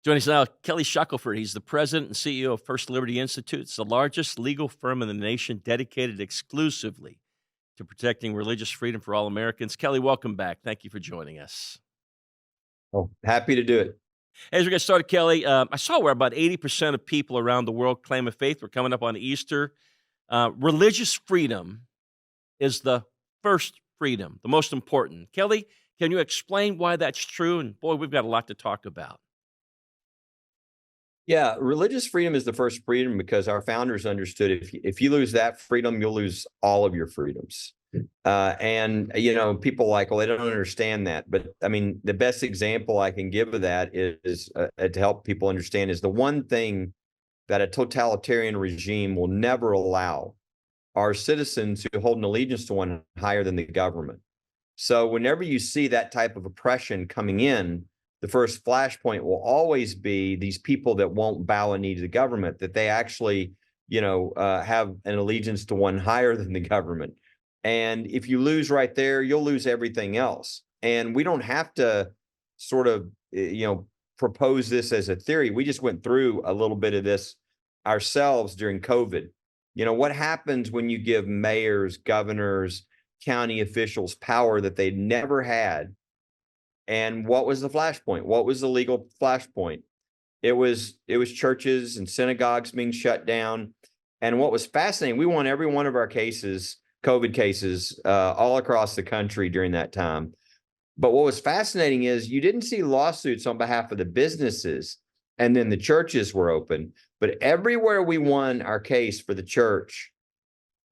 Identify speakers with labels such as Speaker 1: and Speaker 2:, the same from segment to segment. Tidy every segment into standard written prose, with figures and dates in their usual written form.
Speaker 1: Joining us now, Kelly Shackelford. He's the president and CEO of First Liberty Institute. It's the largest legal firm in the nation dedicated exclusively to protecting religious freedom for all Americans. Kelly, welcome back. Thank you for joining us.
Speaker 2: Oh, happy to do it.
Speaker 1: As we get started, Kelly, I saw where about 80% of people around the world claim a faith. We're coming up on Easter. Religious freedom is the first freedom, the most important. Kelly, can you explain why that's true? And boy, we've got a lot to talk about.
Speaker 2: Yeah, religious freedom is the first freedom because our founders understood if you lose that freedom, you'll lose all of your freedoms. And people like, well, they don't understand that. But I mean, the best example I can give of that is to help people understand is the one thing that a totalitarian regime will never allow are citizens who hold an allegiance to one higher than the government. So whenever you see that type of oppression coming in, the first flashpoint will always be these people that won't bow a knee to the government, that they actually, have an allegiance to one higher than the government. And if you lose right there, you'll lose everything else. And we don't have to sort of, propose this as a theory. We just went through a little bit of this ourselves during COVID. What happens when you give mayors, governors, county officials power that they never had? And what was the flashpoint? What was the legal flashpoint? It was churches and synagogues being shut down. And what was fascinating, we won every one of our cases, COVID cases, all across the country during that time. But what was fascinating is you didn't see lawsuits on behalf of the businesses, and then the churches were open. But everywhere we won our case for the church,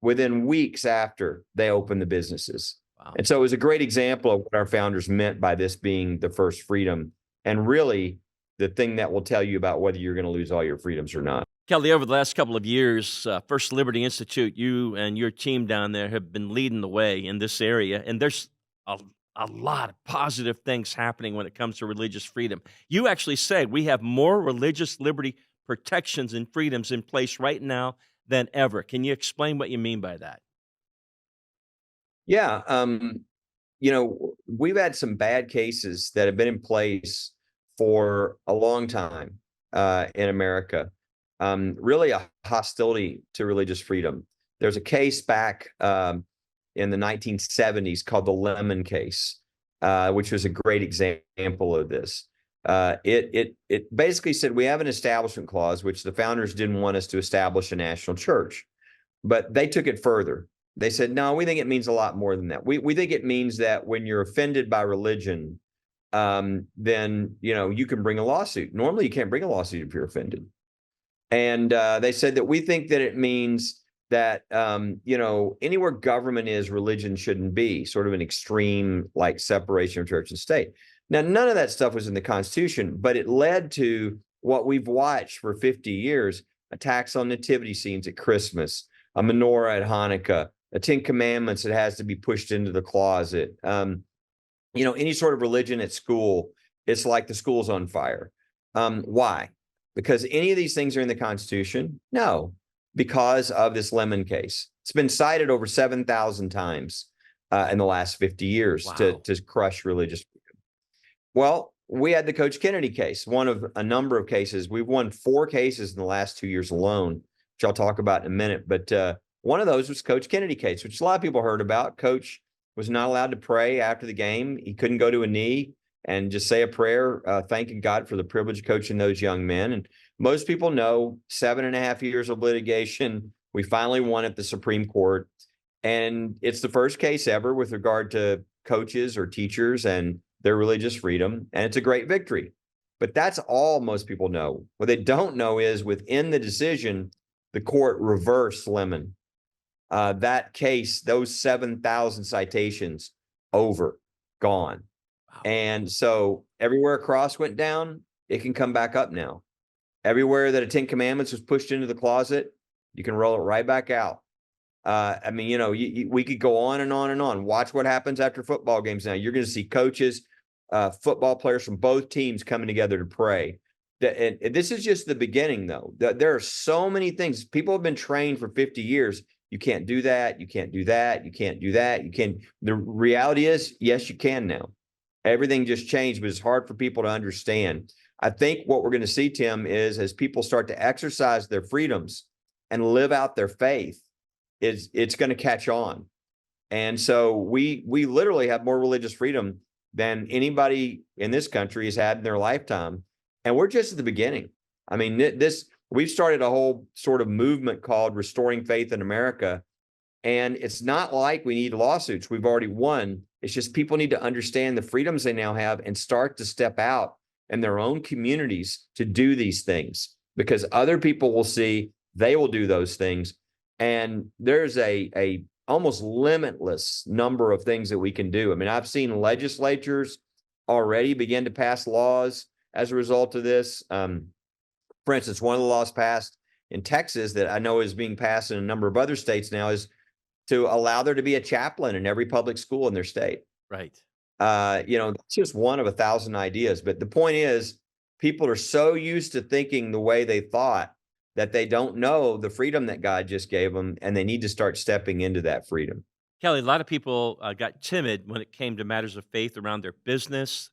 Speaker 2: within weeks after, they opened the businesses. Wow. And so it was a great example of what our founders meant by this being the first freedom, and really the thing that will tell you about whether you're going to lose all your freedoms or not.
Speaker 1: Kelly, over the last couple of years, First Liberty Institute, you and your team down there have been leading the way in this area, and there's a lot of positive things happening when it comes to religious freedom. You actually say we have more religious liberty protections and freedoms in place right now than ever. Can you explain what you mean by that?
Speaker 2: Yeah, we've had some bad cases that have been in place for a long time in America. Really a hostility to religious freedom. There's a case back in the 1970s called the Lemon case, which was a great example of this. It basically said we have an establishment clause, which the founders didn't want us to establish a national church, but they took it further. They said, no, we think it means a lot more than that. We think it means that when you're offended by religion, then, you can bring a lawsuit. Normally, you can't bring a lawsuit if you're offended. And they said that we think that it means that, anywhere government is, religion shouldn't be, sort of an extreme like separation of church and state. Now, none of that stuff was in the Constitution, but it led to what we've watched for 50 years, attacks on nativity scenes at Christmas, a menorah at Hanukkah, the Ten Commandments that has to be pushed into the closet. Any sort of religion at school, it's like the school's on fire. Why? Because any of these things are in the Constitution? No, because of this Lemon case. It's been cited over 7,000 times in the last 50 years. Wow. to crush religious freedom. Well, we had the Coach Kennedy case, one of a number of cases. We've won 4 cases in the last 2 years alone, which I'll talk about in a minute. But one of those was Coach Kennedy case, which a lot of people heard about. Coach was not allowed to pray after the game. He couldn't go to a knee and just say a prayer, thanking God for the privilege of coaching those young men. And most people know 7.5 years of litigation. We finally won at the Supreme Court. And it's the first case ever with regard to coaches or teachers and their religious freedom. And it's a great victory. But that's all most people know. What they don't know is within the decision, the court reversed Lemon. That case, those 7,000 citations, over, gone. Wow. And so everywhere a cross went down, it can come back up now. Everywhere that a Ten Commandments was pushed into the closet, you can roll it right back out. We could go on and on and on. Watch what happens after football games now. You're going to see coaches, football players from both teams coming together to pray. And this is just the beginning, though. There are so many things. People have been trained for 50 years. You can't do that. You can't do that. You can't do that. You can. The reality is, yes, you can now. Everything just changed, but it's hard for people to understand. I think what we're going to see, Tim, is as people start to exercise their freedoms and live out their faith, it's going to catch on. And so we literally have more religious freedom than anybody in this country has had in their lifetime. And we're just at the beginning. I mean, we've started a whole sort of movement called Restoring Faith in America. And it's not like we need lawsuits. We've already won. It's just people need to understand the freedoms they now have and start to step out in their own communities to do these things, because other people will see they will do those things. And there's a almost limitless number of things that we can do. I mean, I've seen legislatures already begin to pass laws as a result of this. For instance, one of the laws passed in Texas that I know is being passed in a number of other states now is to allow there to be a chaplain in every public school in their state.
Speaker 1: Right.
Speaker 2: That's just one of 1,000 ideas. But the point is, people are so used to thinking the way they thought that they don't know the freedom that God just gave them, and they need to start stepping into that freedom.
Speaker 1: Kelly, a lot of people got timid when it came to matters of faith around their business,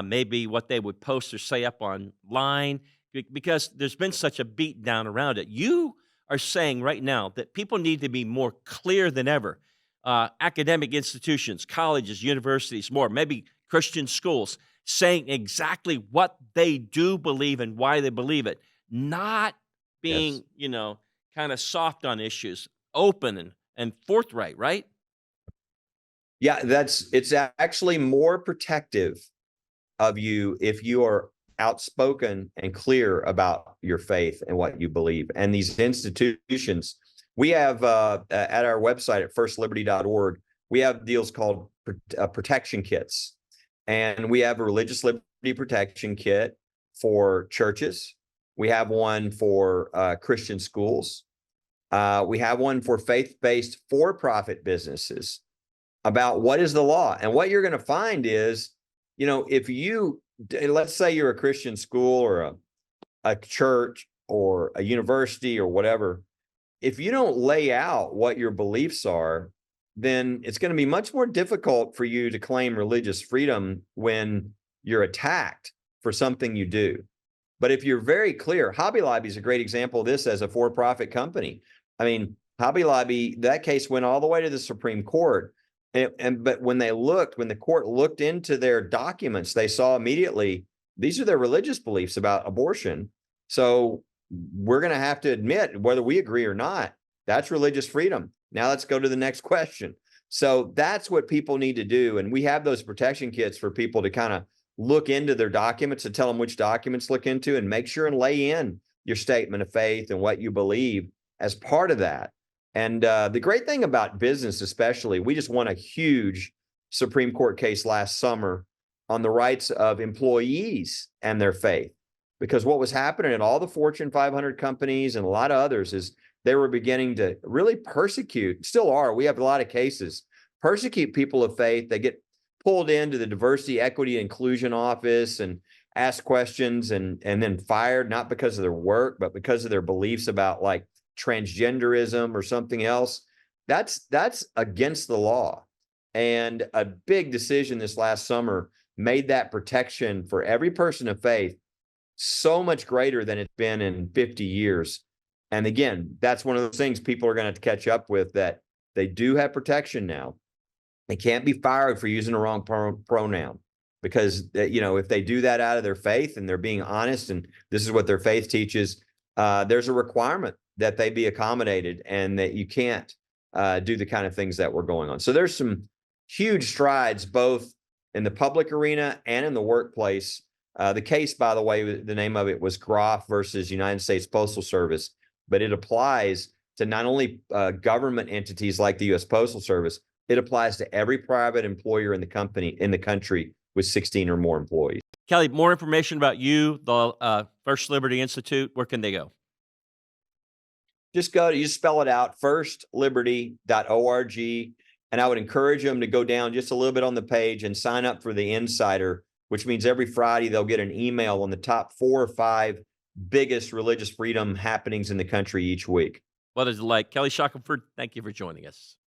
Speaker 1: maybe what they would post or say up online, because there's been such a beat down around it. You are saying right now that people need to be more clear than ever. Academic institutions, colleges, universities, more, maybe Christian schools, saying exactly what they do believe and why they believe it, not being, kind of soft on issues, open and forthright, right?
Speaker 2: Yeah, it's actually more protective of you if you are outspoken and clear about your faith and what you believe. And these institutions, we have at our website at firstliberty.org, we have deals called protection kits. And we have a religious liberty protection kit for churches. We have one for Christian schools. We have one for faith-based for-profit businesses about what is the law. And what you're going to find is, if let's say you're a Christian school or a church or a university or whatever, if you don't lay out what your beliefs are, then it's going to be much more difficult for you to claim religious freedom when you're attacked for something you do. But if you're very clear, Hobby Lobby is a great example of this as a for-profit company. I mean, Hobby Lobby, that case went all the way to the Supreme Court. But when the court looked into their documents, they saw immediately these are their religious beliefs about abortion. So we're going to have to admit, whether we agree or not, that's religious freedom. Now let's go to the next question. So that's what people need to do. And we have those protection kits for people to kind of look into their documents and tell them which documents look into, and make sure and lay in your statement of faith and what you believe as part of that. And the great thing about business, especially, we just won a huge Supreme Court case last summer on the rights of employees and their faith. Because what was happening at all the Fortune 500 companies and a lot of others is they were beginning to really persecute, still are, we have a lot of cases, persecute people of faith. They get pulled into the diversity, equity, inclusion office and ask questions and then fired, not because of their work, but because of their beliefs about like transgenderism or something else. That's against the law. And a big decision this last summer made that protection for every person of faith so much greater than it's been in 50 years. And again, that's one of those things people are going to have to catch up with, that they do have protection now. They can't be fired for using the wrong pronoun, because if they do that out of their faith and they're being honest and this is what their faith teaches, there's a requirement that they be accommodated and that you can't do the kind of things that were going on. So there's some huge strides both in the public arena and in the workplace. The case, by the way, the name of it was Groff versus United States Postal Service, but it applies to not only government entities like the U.S. Postal Service, it applies to every private employer in the country with 16 or more employees.
Speaker 1: Kelly, more information about you, the First Liberty Institute, where can they go?
Speaker 2: You spell it out, firstliberty.org. And I would encourage them to go down just a little bit on the page and sign up for the Insider, which means every Friday they'll get an email on the top 4 or 5 biggest religious freedom happenings in the country each week.
Speaker 1: What is it like? Kelly Shackelford, thank you for joining us.